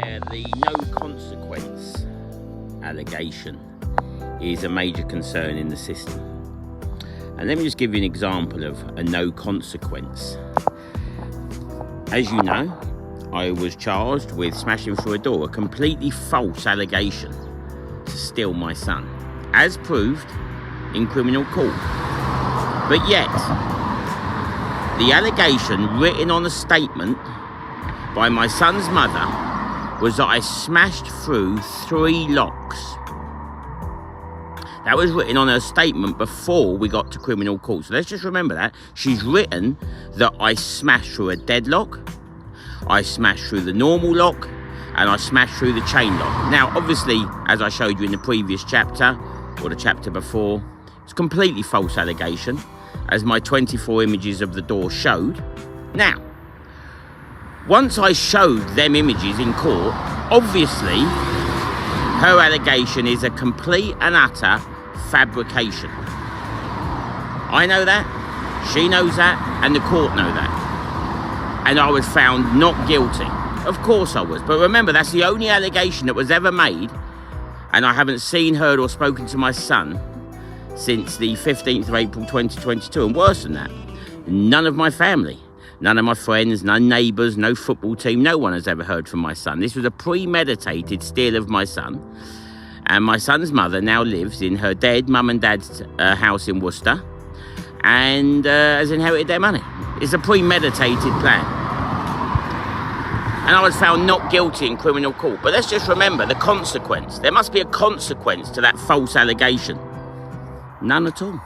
The no consequence allegation is a major concern in the system. And let me just give you an example of a no consequence. As you know, I was charged with smashing through a door, a completely false allegation to steal my son, as proved in criminal court. But yet, the allegation written on a statement by my son's mother was that I smashed through 3 locks. That was written on her statement before we got to criminal court. So let's just remember that. She's written that I smashed through a deadlock, I smashed through the normal lock, and I smashed through the chain lock. Now, obviously, as I showed you in the previous chapter, or the chapter before, it's a completely false allegation, as my 24 images of the door showed. Now, once I showed them images in court, obviously, her allegation is a complete and utter fabrication. I know that, she knows that, and the court know that. And I was found not guilty. Of course I was. But remember, that's the only allegation that was ever made, and I haven't seen, heard, or spoken to my son since the 15th of April 2022. And worse than that, none of my family, none of my friends, no neighbours, no football team, no one has ever heard from my son. This was a premeditated steal of my son. And my son's mother now lives in her dead mum and dad's house in Worcester, and has inherited their money. It's a premeditated plan. And I was found not guilty in criminal court. But let's just remember the consequence. There must be a consequence to that false allegation. None at all.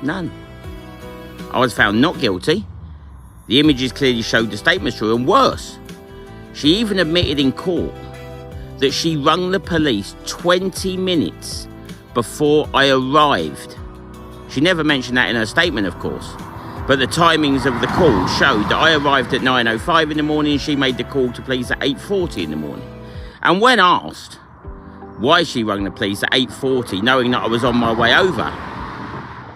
None. I was found not guilty. The images clearly showed the statement's true, and worse, she even admitted in court that she rung the police 20 minutes before I arrived. She never mentioned that in her statement, of course, but the timings of the call showed that I arrived at 9:05 in the morning and she made the call to police at 8:40 in the morning. And when asked why she rung the police at 8:40, knowing that I was on my way over,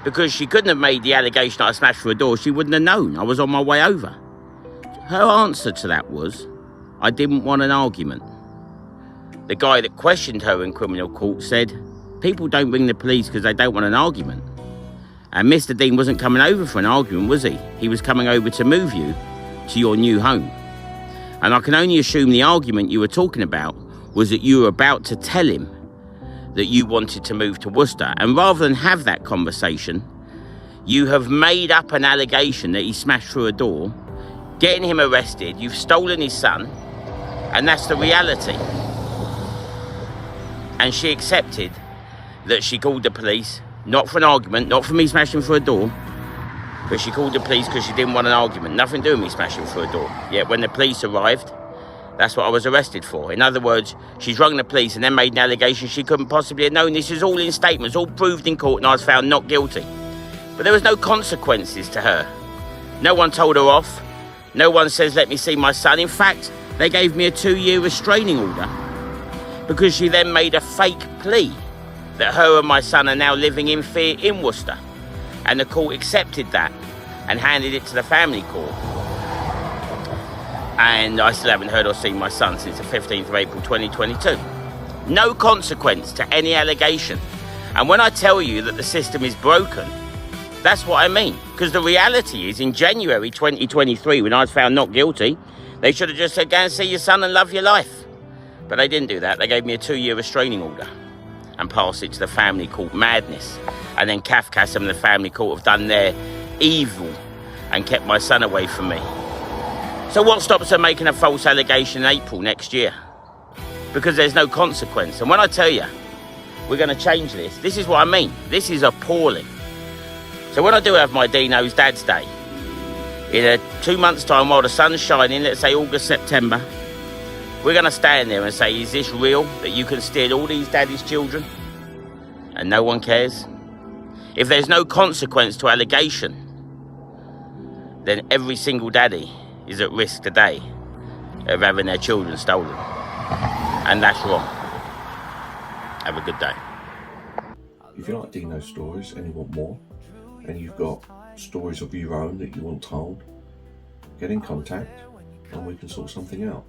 because she couldn't have made the allegation that I smashed through a door, she wouldn't have known I was on my way over. Her answer to that was, I didn't want an argument. The guy that questioned her in criminal court said, people don't ring the police because they don't want an argument. And Mr. Dean wasn't coming over for an argument, was he? He was coming over to move you to your new home. And I can only assume the argument you were talking about was that you were about to tell him that you wanted to move to Worcester. And rather than have that conversation, you have made up an allegation that he smashed through a door, getting him arrested, you've stolen his son, and that's the reality. And she accepted that she called the police, not for an argument, not for me smashing through a door, but she called the police because she didn't want an argument. Nothing to do with me smashing through a door. Yet when the police arrived, that's what I was arrested for. In other words, she's rung the police and then made an allegation she couldn't possibly have known. This is all in statements, all proved in court, and I was found not guilty. But there was no consequences to her. No one told her off. No one says, let me see my son. In fact, they gave me a 2-year restraining order because she then made a fake plea that her and my son are now living in fear in Worcester. And the court accepted that and handed it to the family court. And I still haven't heard or seen my son since the 15th of April 2022. No consequence to any allegation. And when I tell you that the system is broken, that's what I mean. Because the reality is, in January 2023, when I was found not guilty, they should have just said, go and see your son and love your life. But they didn't do that. They gave me a 2-year restraining order and passed it to the family court. Madness. And then Kafkas and the family court have done their evil and kept my son away from me. So what stops her making a false allegation in April next year? Because there's no consequence. And when I tell you we're going to change this, this is what I mean. This is appalling. So when I do have my Deano's Dad's Day, in 2 months' time while the sun's shining, let's say August, September, we're going to stand there and say, is this real, that you can steal all these daddy's children and no one cares? If there's no consequence to allegation, then every single daddy is at risk today of having their children stolen. And that's wrong. Have a good day. If you like Deano stories and you want more, and you've got stories of your own that you want told, get in contact. and we can sort something out.